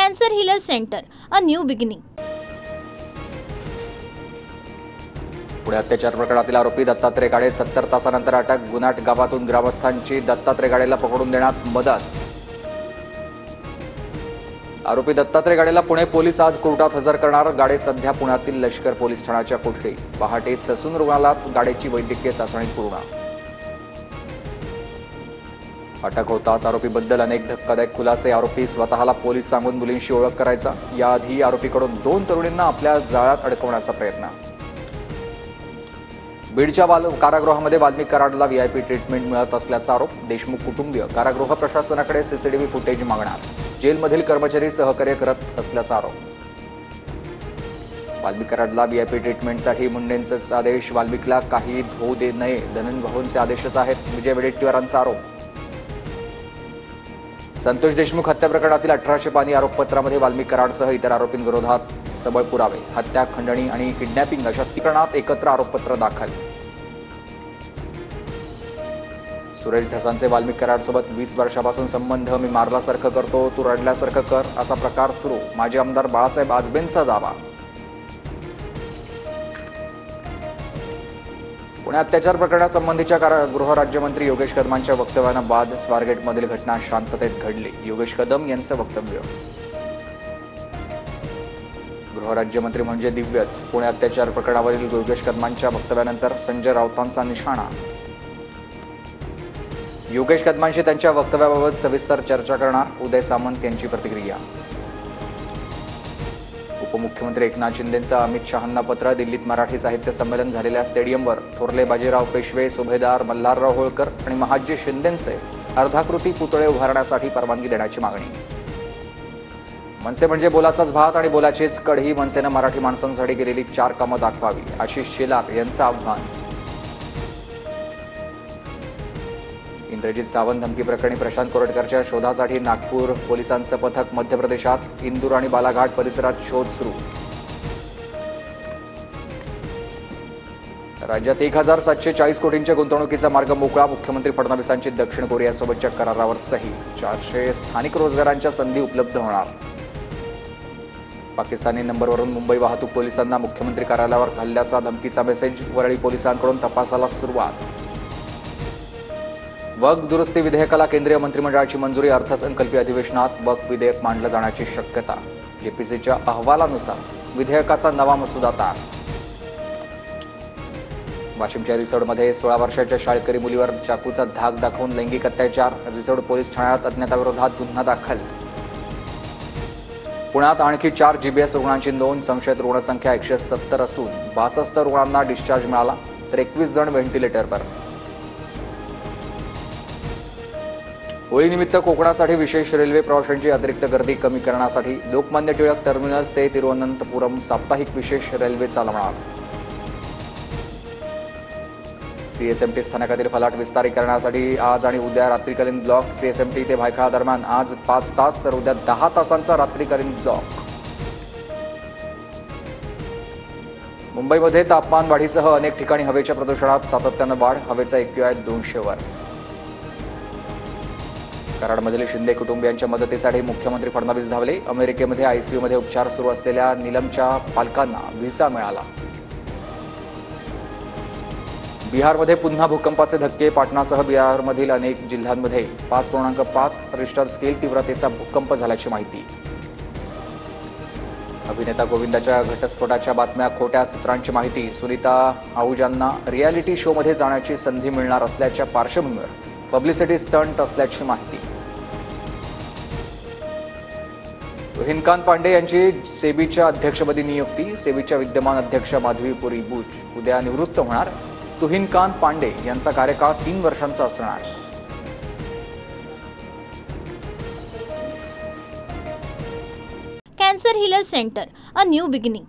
Cancer healer centre, a new beginning. Pune अत्याचार प्रकरणातील आरोपी दत्तात्रय गाडे 70 तासानंतर अटक. गुन्हाट गावातून ग्रामस्थांची दत्तात्रय गाडेला पकडून देण्यात मदत. आरोपी दत्तात्रय गाडेला पुणे पोलीस आज कोर्टात हजर करणार. गाडे सध्या पुण्यातील लष्कर पोलीस ठाण्याच्या कोठडी. पहाटे ससून रुग्णालयात गाडेची वैद्यकीय चाचणी पूर्ण. अटक होताच आरोपीबद्दल अनेक धक्कादायक खुलासे. आरोपी स्वतःला पोलीस सांगून मुलींशी ओळख करायचा. याआधी आरोपीकडून 2 तरुणींना आपल्या जाळ्यात अडकवण्याचा प्रयत्न. बीडच्या कारागृहामध्ये वाल्मिक कराडला व्हीआयपी ट्रीटमेंट मिळत असल्याचा आरोप. देशमुख कुटुंबीय कारागृह प्रशासनाकडे सीसीटीव्ही फुटेज मागणार. जेलमधील कर्मचारी सहकार्य करत असल्याचा आरोप. वाल्मिक कराडला व्हीआयपी ट्रीटमेंटसाठी मुंडेंचेच आदेश. वाल्मिकला काही होऊ दे नये, धनंजय भाऊंचे आदेशच आहेत, विजय वडेट्टीवारांचा आरोप. संतोष देशमुख हत्या प्रकरणातील 1800 पानी आरोपपत्रामध्ये वाल्मिक कराडसह इतर आरोपींविरोधात सबळ पुरावे, हत्या, खंडणी आणि किडनॅपिंग अशा प्रकरणात एकत्र आरोपपत्र दाखल. सुरेश ढसांचे वाल्मिक कराडसोबत 20 वर्षापासून संबंध. मी मारल्यासारखं करतो, तू रडल्यासारखं कर, असा प्रकार सुरू. माजी आमदार बाळासाहेब आजबेंचा दावा. पुणे अत्याचार प्रकरणासंबंधीच्या गृहराज्यमंत्री योगेश कदमांच्या वक्तव्यानं बाद. स्वारगेटमधील घटना शांततेत घडली, योगेश कदम यांचं वक्तव्य. गृहराज्यमंत्री म्हणजे दिव्यच. पुणे अत्याचार प्रकरणावरील योगेश कदमांच्या वक्तव्यानंतर संजय राऊतांचा निशाणा. योगेश कदमांशी त्यांच्या वक्तव्याबाबत सविस्तर चर्चा करणार. उदय सामंत यांची प्रतिक्रिया. उपमुख्यमंत्री एकनाथ शिंदेंचं अमित शहांना पत्र. दिल्लीत मराठी साहित्य संमेलन झालेल्या स्टेडियमवर थोरले बाजीराव पेशवे, सुभेदार मल्हारराव होळकर आणि महादजी शिंदेंचे अर्धाकृती पुतळे उभारण्यासाठी परवानगी देण्याची मागणी. मनसे म्हणजे बोलाचाच भात आणि बोलाचीच कढी. मनसेनं मराठी माणसांसाठी केलेली 4 कामं दाखवावी, आशिष शेलार यांचं आव्हान. इंद्रजित सावंत धमकी प्रकरणी प्रशांत कोरटकरच्या शोधासाठी नागपूर पोलिसांचं पथक मध्य प्रदेशात. इंदूर आणि बालाघाट परिसरात शोध सुरू. राज्यात 1740 कोटींच्या गुंतवणुकीचा मार्ग मोकळा. मुख्यमंत्री फडणवीसांची दक्षिण कोरियासोबतच्या करारावर सही. 400 स्थानिक रोजगारांच्या संधी उपलब्ध होणार. पाकिस्तानी नंबरवरून मुंबई वाहतूक पोलिसांना मुख्यमंत्री कार्यालयावर हल्ल्याचा धमकीचा मेसेज. वरळी पोलिसांकडून तपासाला सुरुवात. वक्फ दुरुस्ती विधेयकाला केंद्रीय मंत्रिमंडळाची मंजुरी. अर्थसंकल्पीय अधिवेशनात वक्फ विधेयक मांडलं जाण्याची शक्यता. जेपीसीच्या अहवालानुसार विधेयकाचा नवा मसुदा तयार. वाशिमच्या रिसोडमध्ये 16 वर्षाच्या शाळकरी मुलीवर चाकूचा धाक दाखवून लैंगिक अत्याचार. रिसोड पोलीस ठाण्यात अज्ञाताविरोधात गुन्हा दाखल. पुण्यात आणखी 4 जीबीएस रुग्णांची नोंद. संशयित रुग्णसंख्या 170 असून 62 रुग्णांना डिस्चार्ज मिळाला, तर 21 जण व्हेंटिलेटरवर. होळीनिमित्त कोकणासाठी विशेष रेल्वे प्रवाशांची अतिरिक्त गर्दी कमी करण्यासाठी लोकमान्य टिळक टर्मिनस ते तिरुवनंतपुरम साप्ताहिक विशेष रेल्वे चालवणार. सीएसएमटी स्थानकातील फलाट विस्तारीकरणासाठी आज आणि उद्या रात्रीकालीन ब्लॉक. सीएसएमटी ते भायखळा दरम्यान आज 5 तास तर उद्या 10 तासांचा रात्रीकालीन ब्लॉक. मुंबईमध्ये तापमान वाढीसह अनेक ठिकाणी हवेच्या प्रदूषणात सातत्यानं वाढ. हवेचा AQI 200 वर. कराडमधील शिंदे कुटुंबियांच्या मदतीसाठी मुख्यमंत्री फडणवीस धावले. अमेरिकेमध्ये आयसीयूमध्ये उपचार सुरू असलेल्या नीलमच्या पालकांना व्हिसा मिळाला. बिहारमध्ये पुन्हा भूकंपाचे धक्के. पाटणासह बिहारमधील अनेक जिल्ह्यांमध्ये 5.5 रिश्टर स्केल तीव्रतेचा भूकंप झाल्याची माहिती. अभिनेता गोविंदाच्या घटस्फोटाच्या बातम्या खोट्या. सूत्रांची माहिती. सुनीता आहुजांना रियालिटी शोमध्ये जाण्याची संधी मिळणार असल्याच्या पार्श्वभूमीवर पब्लिसिटी स्टंट असल्याची माहिती. तुहिनकांत पांडे यांची सेबीच्या अध्यक्षपदी नियुक्ती. सेबीच्या विद्यमान अध्यक्ष माधवीपुरी बुच उद्या निवृत्त होणार. तुहिनकांत पांडे यांचा कार्यकाळ 3 वर्षांचा असणार. Cancer healer centre, a new beginning.